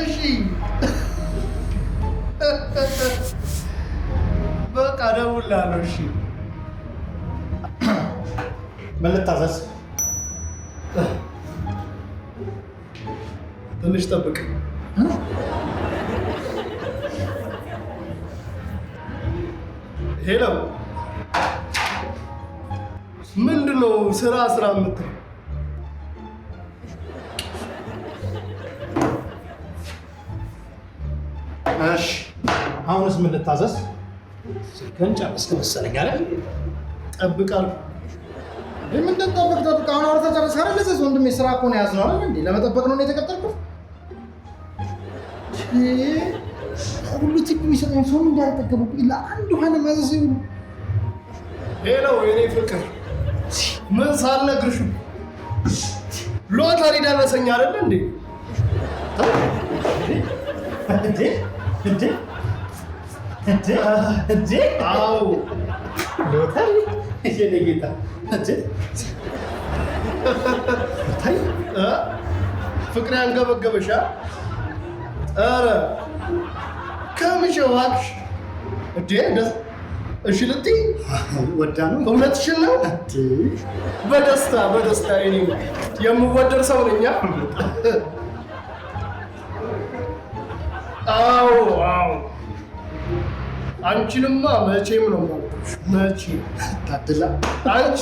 እሺ በቃ ደውላለሁ። እሺ ምን ልታዘዝ? ትንሽ ጠብቅ። ሄሎ፣ ምንድነው ስራ የምትለው? እሺ አሁንስ ምን ልታዘዝ? ስልክህን ጨረስክ መሰለኝ አይደል? ጠብቃለሁ። ምንድን ጠብቅ? አሁን አውርተህ ጨረስክ አይደል? ለዚህ ወንድሜ ስራ እኮ ነው ያዝነው አይደል እንዴ? ለመጠበቅ ነው የተቀጠርኩት። ሁሉ ቲፕ የሚሰጠኝ ሰው እንዳልጠገቡብኝ ለአንድ ውሃ ለማዘዝ ይሁን። ሄሎ የኔ ፍቅር፣ ምን ሳልነግርሽ ሎተሪ ደረሰኝ አይደል እንዴ? እንዴ? አዎ ሎተሪ የኔ ጌታ ፍቅሬ አንገበገበሻ? ኧረ ከምሽ እባክሽ። እንዴ እሺ ልትይ ወዳ ነው? እውነትሽን ነው? በደስታ የኔ የምወደድ ሰው ነኝ። አዎ አንቺንማ መቼም ነው የማወቅሽ። መቼም ታድላ አንቺ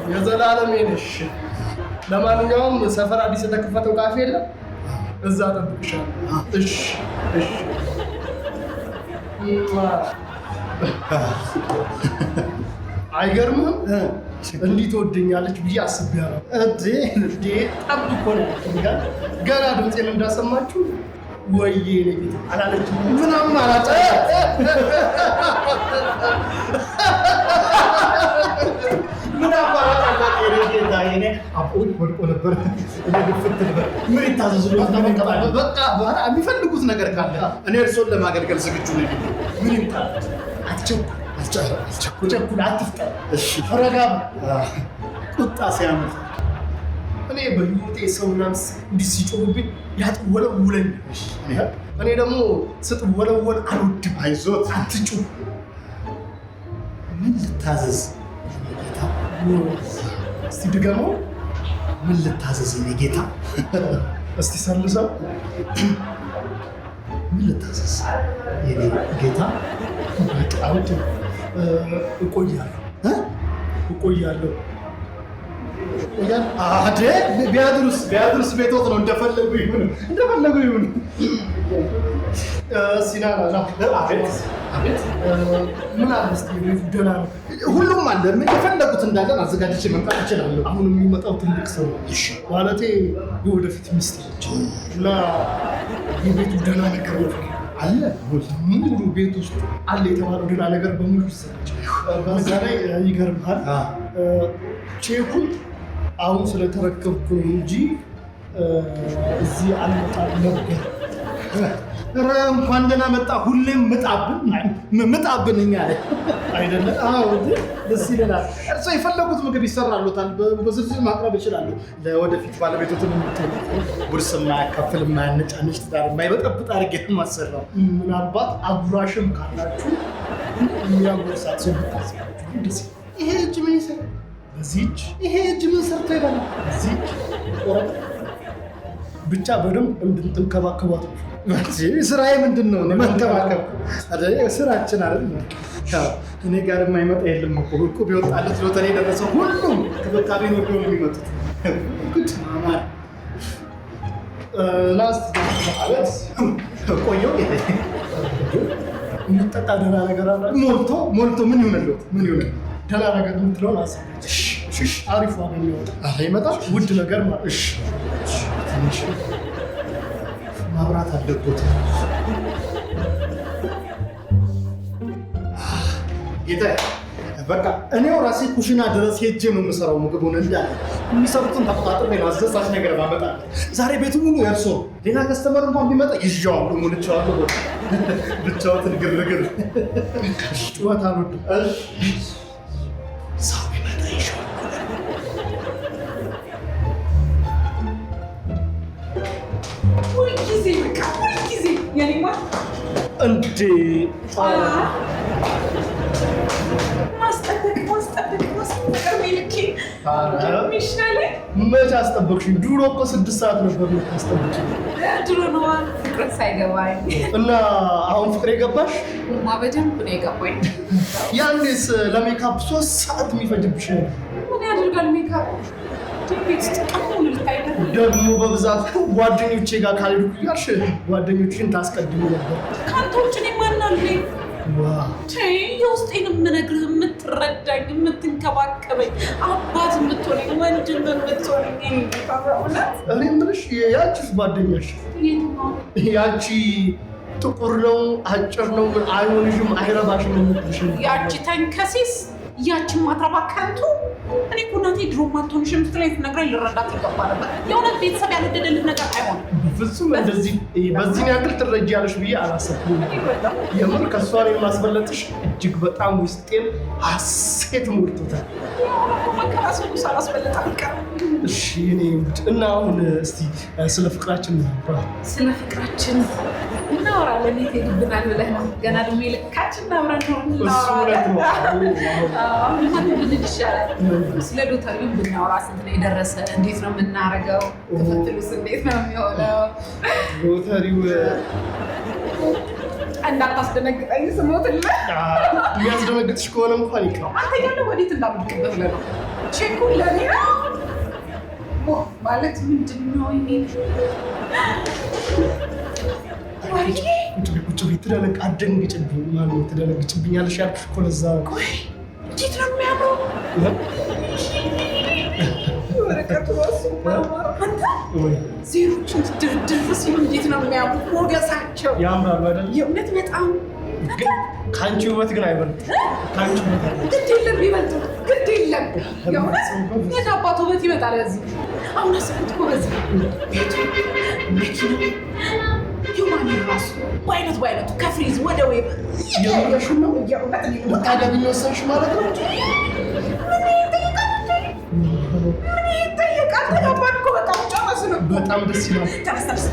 የዘላለም ነሽ። ለማንኛውም ሰፈር አዲስ የተከፈተው ካፌ የለም፣ እዛ እጠብቅሻለሁ። እሺ አይገርምህም? እንዲህ ትወደኛለች ብዬ አስቤያለሁ። እንዴ ጠብቆ ነው ገና ድምፄን እንዳሰማችሁ ወይዬ ጌታ አላለችም። ምን አማራጭ ምን አማራጭ አላት? ጌታ እኔ አፖል ወድቆ ነበር። እኔ ግፍት ነበር። ምን ይታዘዝሉ? በቃ የሚፈልጉት ነገር ካለ እኔ እርሶን ለማገልገል ዝግጁ ነኝ። ምን ይምጣል? አትቸኩል፣ አትፍጠር። እሺ ረጋ ቁጣ ሲያምር እኔ በህይወቴ ሰውና እንዲህ ሲጮህብኝ ያጥወለውለኝ። እኔ ደግሞ ስትወለወል አልወድም። አይዞት፣ አትጩህ። ምን ልታዘዝ? ጌታ እስቲ ድገመው። ምን ልታዘዝ? እኔ ጌታ እስቲ ሰልሰው። ምን ልታዘዝ? የኔ ጌታ እቆያለሁ። ቢያድሩስ ቤቶት ነው። እንደፈለጉ ይሁን። ሲናና አቤት። ምን አለ እስኪ ቤቱ ደህና ነው? ሁሉም አለ። ምን የፈለጉት እንዳለን አዘጋጅቼ መምጣት እችላለሁ። አሁን የሚመጣው ትልቅ ሰው ማለቴ የወደፊት ሚስት ነች እና የቤቱ ደህና ነገር አለ። ሙሉ ቤት ውስጥ አለ የተባለው ደህና ነገር በሙሉ ይሰራች። በዛ ላይ ይገርምሃል፣ ቼኩን አሁን ስለተረከብኩ ነው እንጂ እዚህ አልመጣም ነበር። እንኳን ደህና መጣ። ሁሌም ምጣብን እኛ ላይ አይደለ? ደስ ይለናል። እርሶ የፈለጉት ምግብ ይሰራሉታል። በዝርዝር ማቅረብ ይችላሉ። ለወደፊት ባለቤቶትን ውርስ የማያካፍል የማያነጫነጭ ትዳር የማይበጠብጥ አድርጌ የማሰራው። ምናልባት አጉራሽም ካላችሁ የሚያጎርሳት ሰው ብታስባችሁ ደስ ይላል። ይሄ እጅ ምን ይሰራል? በዚህች ይሄ እጅ ምን ሰርቶ ይበላል? በዚህች ብቻ በደንብ እንድትንከባከቧት ነው። ስራዬ ምንድን ነው? መንከባከብ ስራችን አይደል? እኔ ጋር የማይመጣ የለም እኮ እቁብ የወጣለት ሎተሪ የደረሰው ሁሉም ክብካቤ ነው የሚመጡት። ላስት ቆየው የሚጠጣ ደህና ነገር አለ። ሞልቶ ምን ይሆንልዎት? ደህና ነገር የምትለውን አሰበች። አሪፍ ዋጋ የሚወጣ ይመጣል። ውድ ነገር ማለት ትንሽ ማብራት አለበት። ጌታ በቃ እኔው ራሴ ኩሽና ድረስ ሄጄ ነው የምሰራው። ምግቡን እንዳለ የሚሰሩትን ተቆጣጥሬ ነው አስደሳች ነገር ባመጣ። ዛሬ ቤቱ ሙሉ የእርሶ ሌላ ከስተመር እንኳን ቢመጣ ይዤዋለሁ፣ ሙልቼዋለሁ። ብቻዎትን ግርግር ጩኸት አልወድም። ሰው ቢመጣ ይዤዋለሁ። ሁልጊዜ በቃ ሁልጊዜ የኔማ እንዴ ማስጠበቅ ሜልኬ ሚሻለኝ። መች አስጠበቅሽኝ? ድሮ እኮ 6 ሰዓት ነበር የምታስጠብቂኝ። ድሮ ነዋ ፍቅር ሳይገባኝ እና አሁን ፍቅሬ ገባሽ? ማ በደንብ ነው የገባኝ። ያኔስ ለሜካፕ 3 ሰዓት የሚፈጅብሽ ነው። ምን ያደርጋል ሜካፕ ቤት ውስጥ ቀሙን ልታይበት ደግሞ በብዛት ጓደኞቼ ጋር ካልሄድኩ እያልሽ ጓደኞችሽን ታስቀድሚ ነበር። ከአንተ ውጭ እኔ ማን አለኝ? የውስጤን የምነግርህ የምትረዳኝ የምትንከባከበኝ አባት የምትሆነኝ ወንድም የምትሆነኝ እኔ የምልሽ ያቺስ ጓደኛሽ ያቺ ጥቁር ነው አጭር ነው አይሆንሽም አይረባሽም የምትልሽ ያቺ ተንከሲስ ያቺ ማትረባ ከንቱ እኔ እኮ እናቴ ድሮ ማትሆንሽም ስትለኝ ነግረኝ ልረዳት ይገባ ነበር። የእውነት ቤተሰብ ያልወደደልህ ነገር አይሆንም። ፍጹም እንደዚህ በዚህ ያክል ትረጃለሽ ብዬ አላሰብኩም። የምር ከእሷ ላይ ማስበለጥሽ እጅግ በጣም ውስጤን ሀሴት ሞልቶታል። መከራሰሉ ሳላስበለጥ አልቀርም። እሺ እኔ እና አሁን እስቲ ስለ ፍቅራችን እናውራ። ስለ ፍቅራችን እናወራለን። የት ሄድብናል ብለህ ነው? ገና እድሜ ልካችን እናውራን ነው እናወራለን። ብንል ይሻላል። ስለ ሎተሪው ብናወራ ስንት ነው የደረሰ? እንዴት ነው የምናደርገው? ክፍፍሉስ እንዴት ነው የሚሆነው? ሎተሪው እንዳታስደነግጠኝ ስሞትልህ። የሚያስደነግጥሽ ከሆነ እንኳን ይቅር። አንተ ያለው ወዴት እንዳምልቅበት ብለህ ነው? ቼኩን ለኔ ነው ማለት ምንድን ነው ይሄ? ቁጭ ቤት ትደነቅ አትደንግጭብኝ። ማነው ትደነግጭብኛለሽ ያልኩሽ እኮ ለዛ ነው። ቆይ እንዴት ነው የሚያምረው ወረቀቱ ራሱ አንተ ዜሮችን ድርድር ሲሉ እንዴት ነው የሚያምሩ ሞገሳቸው። ያምራሉ አይደል? የእውነት በጣም ከአንቺ ውበት ግን አይበልጥም። ከአንቺ ውበት አይበልጥም። ግድ የለም ቢበልጡ ግድ የለም። የእውነት የት አባት ውበት ይመጣል በዚህ። አሁን አስቡት እኮ በዚህ ቤቱ መኪናው ዩማን ራሱ በአይነቱ ከፍሪዝ ወደ ዌብ የምረሹ ነው። ታዲያ ወሰንሽ ማለት ነው። ምን ይጠየቃል? ተጋባን እኮ በቃ ጨረስ ነው። በጣም ደስ ይላል። ተነስተርስ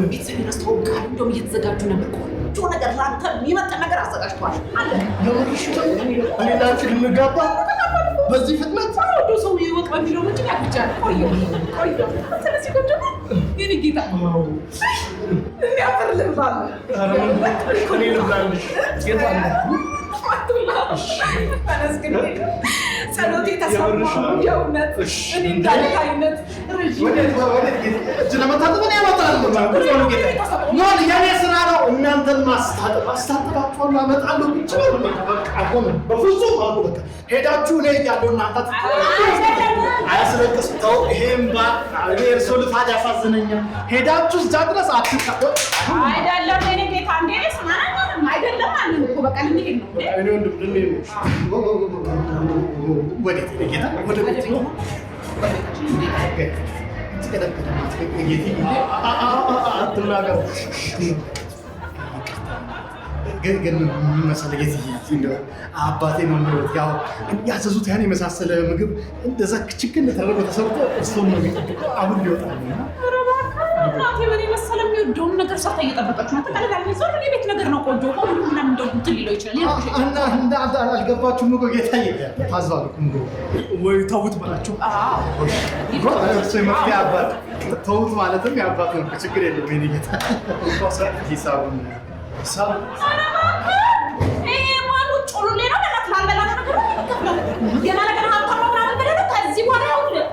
ቤተሰቤን አስተዋውቃለሁ። እንደውም እየተዘጋጁ ነበር። ቆንጆ ነገር ለአንተ የሚመጥን ነገር አዘጋጅተዋል አለ። የምርሽ ነው። እኔ ላንቺ ልንጋባ በዚህ ፍጥነት ወዶ ሰው ይወቅ በሚለው እንጂ ያግጃል። ቆየሁ ስለዚህ ቆንጆ የኔ ጌታ የሚያፈር ልባል እኔ ልብላለሽ ጌታ ጸሎቴ ተሰማ። የእውነት እኔ እንዳልታይነት የኔ ስራ ነው እናንተን ማስታጠብ። አስታጥባችኋለሁ፣ አመጣለሁ። ብቻ በፍጹም አሉ። በቃ ሄዳችሁ እኔ እያለሁ እናንተ አያስለቅስ። ተው ይሄም እኔ እርሶ ልፋት ያሳዝነኛል። ሄዳችሁ እዛ ድረስ አትጠቀሙ። አይደለም የኔ ጌታ እንዴ አይደለም አለን እኮ በቃ ልንሄድ ነው። እኔ ወንድም ልንሄድ ነው። ወዴት ጌታ? ወደ ቤት ነው። አትናገር። ግን መሰለህ ጌትዬ አባቴ ነው የሚሉት ያው ያዘዙት ያን የመሳሰለ ምግብ እንደዛ ችግር ተደርጎ ተሰርቶ እሱን ነው የሚጠብቀው። አሁን ሊወጣ ነው። እናቴ በኔ መሰለ የሚወደውን ነገር ሰርታ እየጠበቀች ነው። ተቀለዳል ነው እኔ ቤት ነገር ነው ቆንጆ ሁሉ ምናምን እንደው እንትን ሊለው ይችላል። እና አልገባችሁም እኮ ጌታዬ ታዟል እኮ ወይ ተውት በላቸው። እሱ የመፍትሄ አባት ተውት ማለትም የአባት ነው። ችግር የለውም የእኔ ጌታ ሂሳቡን ይሄ ማሉ ጮሎ ሌላ ነገር ላልበላ ነገር ገና ነገር ሀብታም ነው ምናምን ብለህ ነው። ከዚህ በኋላ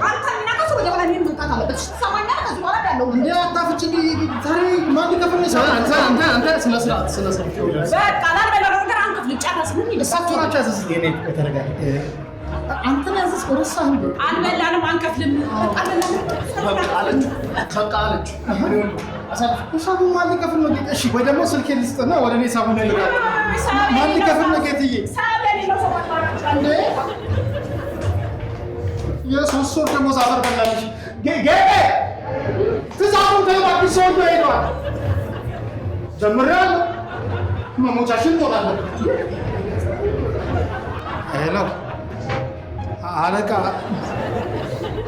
አንተ የሚናቀሱ ወደ በኋላ እኔን መምጣት አለበት። ትሰማኛለህ? ከዚህ በኋላ ያለው እንደ አታፍጭ ዛሬ ማን ከፈለሰ አንተ ስነ ስርዓት በቃ ላልበላ ነገር አንከፍል ጨረስ። ምን እሳቸው ናቸው ያዘዙት። የእኔ ተረጋጋ። አንተን ያዘዝከው ረሳህ እንዴ? አልበላንም አንከፍልም። በቃ አለች። ሳቡ ማን ሊከፍል ነው? እሺ ወይ ደግሞ ስልኬ ልስጥና ወደ እኔ ሳቡ ነው ልካ ማን ሊከፍል ነው? ጌትዬ የሶስት ወር ደግሞ ሳፈር በላልሽ ጌጌ ትዛዙን ተባብሶ ሄዷል። ጀምሬያለሁ መሞቻሽን ሞላለሁ። ሄሎ አለቃ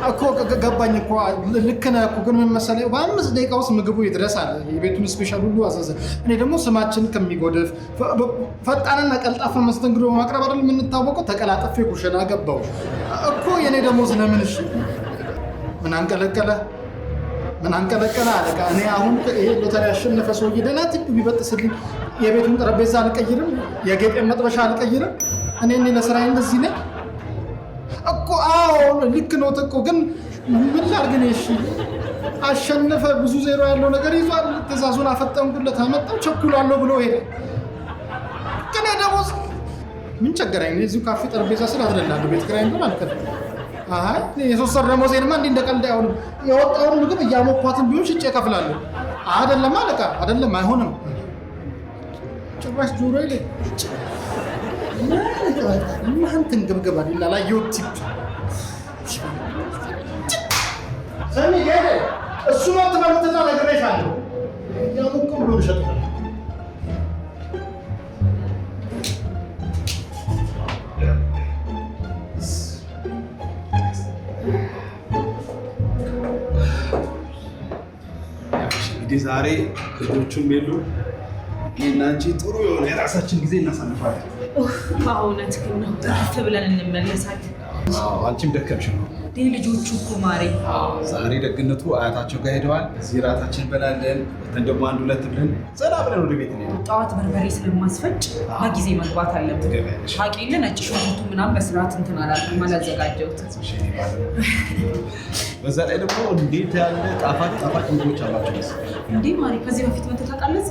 እኮ ገባኝ እኮ ልክ ነህ እኮ ግን ምን መሰለኝ በ5 ደቂቃ ውስጥ ምግቡ ይድረሳል። የቤቱን ስፔሻል ሁሉ አዘዘ። እኔ ደግሞ ስማችን ከሚጎድፍ ፈጣንና ቀልጣፋ መስተንግዶ በማቅረብ አይደል የምንታወቀው። ተቀላጥፌ ኩሽና ገባው እኮ የኔ ደሞዝ ለምን? እሺ ምን አንቀለቀለ አለቃ? እኔ አሁን ይሄ ሎተሪ ያሸነፈ ሰውዬ ደህና ቲፕ ቢበጥስልኝ የቤቱን ጠረጴዛ አልቀይርም፣ የጌጤን መጥበሻ አልቀይርም። እኔ ለስራዬ እንደዚህ ነኝ እኮ። አዎ ልክ ነው እኮ ግን ምን ላድርግ እኔ? እሺ አሸነፈ፣ ብዙ ዜሮ ያለው ነገር ይዟል። ትእዛዙን አፈጠንኩለት፣ አመጣው፣ ቸኩላለሁ ብሎ ሄደ። ግን ደሞዝ ምን ቸገረኝ? እዚሁ ካፌ ጠረጴዛ ስር አዝለላለሁ። ቤት ኪራይ እንደሆነ አልከፍልም። አይ የሶስት ወር ደሞዜንማ እንዲህ እንደቀልድ አይሆንም። የወጣውን ምግብ እያሞኳትን ቢሆን ሽጬ እከፍላለሁ። አይደለም አለቃ፣ አይደለም፣ አይሆንም። ጭራሽ ጆሮ ይለ እናንተን ገብገባ ላላ ዩቲዩብ ሰሚ ገደ እሱ ነው ተመልተና ነገርሻለሁ። ያሙቁ ብሎ ይሸጣል። ዛሬ ልጆቹም የሉ እና አንቺ ጥሩ የሆነ የራሳችን ጊዜ እናሳልፋለን። በእውነት ግን ነው ረፍ ብለን እንመለሳለን። አንቺም ደከምሽ ነው። ልጆቹ እኮ ማሬ ዛሬ ደግነቱ አያታቸው ጋር ሄደዋል። እዚህ ራታችን እንበላለን። ወተን ደግሞ 1-2 ብለን ዘና ብለን ወደ ቤት እንሄዳለን። ጠዋት በርበሬ ስለማስፈጭ በጊዜ መግባት አለብን። ታውቂልህ ነጭ ሽንኩርቱ ምናምን በስርዓት እንትን አላልኩም፣ አላዘጋጀሁትም። በዛ ላይ ደግሞ እንዴት ያለ ጣፋጭ ምግቦች አሏቸው መሰለኝ። እንዴ ማሪ ከዚህ በፊት መጥተህ ታውቃለህ?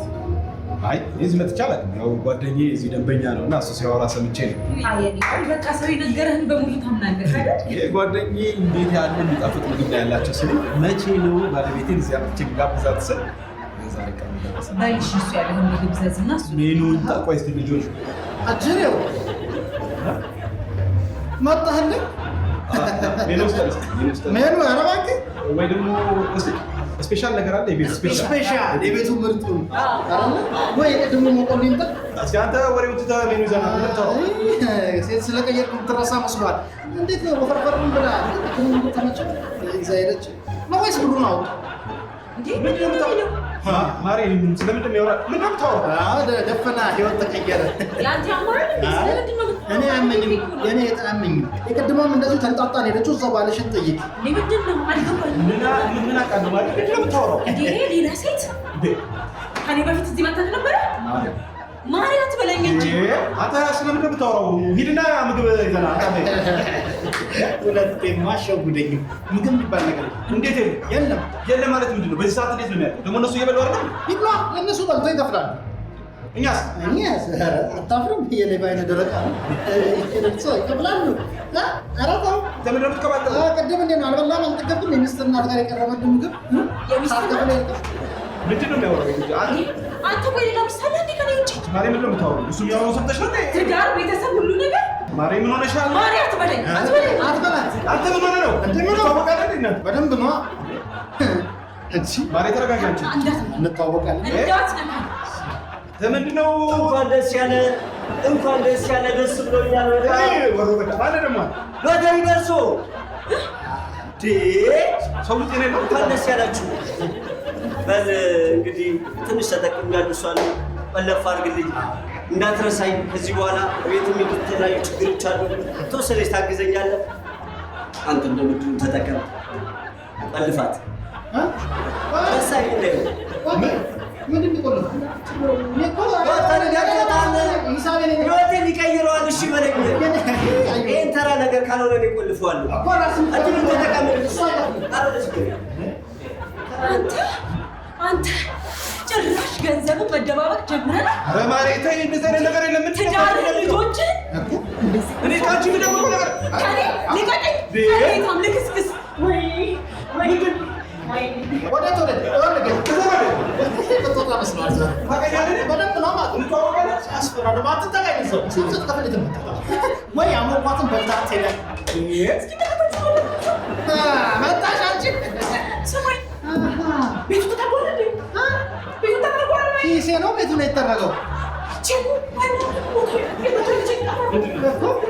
አይ እዚህ መጥቼ አላውቅም። ያው ጓደኛዬ እዚህ ደንበኛ ነው እና እሱ ሲያወራ ሰምቼ ነው። በቃ ሰው የነገረህን በሙሉ ታምናለህ አይደል? ይሄ ጓደኛዬ እንዴት ያለ የሚጣፍጥ ምግብ ነው ያላቸው ስል መቼ ነው ባለቤቴን እዚህ አምጥቼ ጋብዛት ስል ዛሬ ቀን ባይሽ እሱ ያለህን ምግብ ዘዝና እሱ ሜኑን ጠቋይ እስኪ ልጆች አጅሬው መጣህልኝ ሜኑ ኧረ እባክህ ወይ ደግሞ ስፔሻል ነገር አለ። የቤት ስፔሻል የቤቱ ምርጡ ወይ ደግሞ ሞቆልኝ እንትን እስኪ አንተ ወሬው ትተህ ሜኑ ይዘና ሴት ስለቀየርኩ ትረሳ መስሏል። እንዴት ነው ወፈርፈሩን ብላ ተመቸ ይዛ ሄደች ነው ወይስ ብሩን አውጥ? ማሪ ስለምንድን ነው ያወራል? ምንድን ነው የምታወራው? ደፈና ህይወት ተቀየረ። ያንተ ያማራል ስለምንድን ነው? እኔ አያመኝም፣ የኔ የጣመኝም የቀድሞም እንደዚሁ ተንጣጣን ሄደችው። እዛው ባለሽን ጠይቅ። ምንድን ነው አልገባኝም። ምን አውቃለሁ ማለት ምንድን ነው የምታወራው? ሌላ ሴት ከኔ በፊት እዚህ መጣት ነበረ። ማሪ አትበለኝ እንጂ አንተ ስለምንድን ነው የምታወራው? ሂድና ምግብ ይዘና ሁለቴማ አሸጉደኝ። ምግብ የሚባል ነገር እንዴት የለም ማለት ምንድን ነው? በዚህ ሰዓት እንዴት ነው የሚያደርገው? ደግሞ እነሱ እየበሉ አይደለም? ይብላ፣ ለእነሱ በልቶ ይከፍላሉ። እኛስ አታፍርም? የሌባ አይነ ደረቃ ይከለጽ ይከፍላሉ። አራታው ተመደብ ተቀባጠ ቅድም እንዴ ነው አልበላም አልጠገብም። የሚስትና ጋር የቀረበልህ ምግብ ምንድን ነው የሚያወራው? አንተ ወይ ሌላ ምሳሌ እንዴ ከኔ እንጂ ማሪ ምንድን ነው የምታወራው? እሱ የሚያወራው ሰምተሽ ነው? ትዳር፣ ቤተሰብ፣ ሁሉ ነገር ማሪ ምን ሆነሻል? ማሪ አትበለኝ። አትበላት። አንተ ምን ሆነ ነው? አንተ ምን ታወቃለህ? እናት በደንብ ነው እቺ ማሪ ተረጋጋ። አንቺ እንተዋወቃለን። ምንድን ነው? እንኳን ደስ ያለ ደስ ብሎኛል። ወሮ በቃ ባለ ደግሞ ሎተሪ ደርሶ ሰው ጤና ነው። እንኳን ደስ ያላችሁ። በል እንግዲህ ትንሽ ተጠቅሜያለሁ። እሷን መለፍ አድርግልኝ እንዳትረሳኝ። ከዚህ በኋላ ቤትም የተለያዩ ችግሮች አሉ። ተወሰነች ታግዘኛለህ። አንተ እንደምትሉ ተጠቀም። ቀልፋት ረሳኝ ምንድን ነው ህይወቴን ይቀይረዋል። እሺ በለኝ። ይህን ተራ ነገር ካልሆነ እኔ እቆልፈዋለሁ። እድሉን ተጠቀም። አንተ ጭራሽ ገንዘብን መደባበቅ ጀምረናል። ኧረ ማሪ ተይ፣ እንደዚህ አይነት ነገር የለም። ትዳር፣ ልጆችን እኔ ካንቺ ምደምቆ ነገር ሊቀጠኝ ከቤታም ልክስክስ ወይ ወደ አስተዳደር አትጠቃኝ ሰው ሲሰጥ ከፈለ ተመጣጣ ወይ አሞቋትን በዛ ተለ መጣሽ አንቺ ሰማይ ቤቱ ተቆለለ ቤቱ ተቆለለ ኪሴ ነው ቤቱ ነው የተጠረገው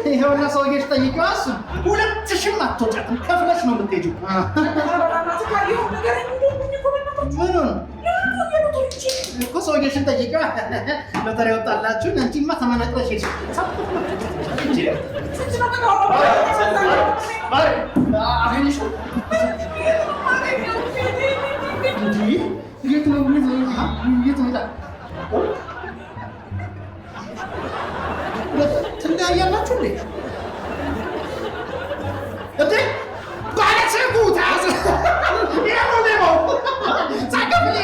ይሄውና ሰውዬሽ ጠይቂው እሱ 2000 አትወጣም ከፍለሽ ነው የምትሄጂው ምኑን እኮ ሰውዬሽን ጠይቂው ሎተሪ ወጣላችሁ አንቺማ ተመነቅረሽ ሄድሽ የት ነው ትለያያላችሁ እንዴ? እንዴ ባለሰጉት አዝ ያሞኔሞ ሳይከፍል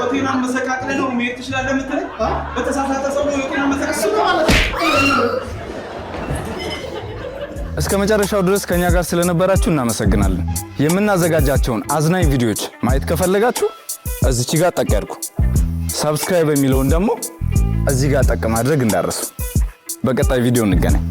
ወቴናን መሰቃቅለ ነው መሄድ ትችላለህ የምትለኝ በተሳሳተ ሰው ነው ወቴናን መሰቃቅለ እስከ መጨረሻው ድረስ ከኛ ጋር ስለነበራችሁ እናመሰግናለን። የምናዘጋጃቸውን አዝናኝ ቪዲዮዎች ማየት ከፈለጋችሁ እዚች ጋር ጠቅ ያድርጉ። ሰብስክራይብ የሚለውን ደግሞ እዚህ ጋር ጠቅ ማድረግ እንዳትረሱ። በቀጣይ ቪዲዮ እንገናኝ።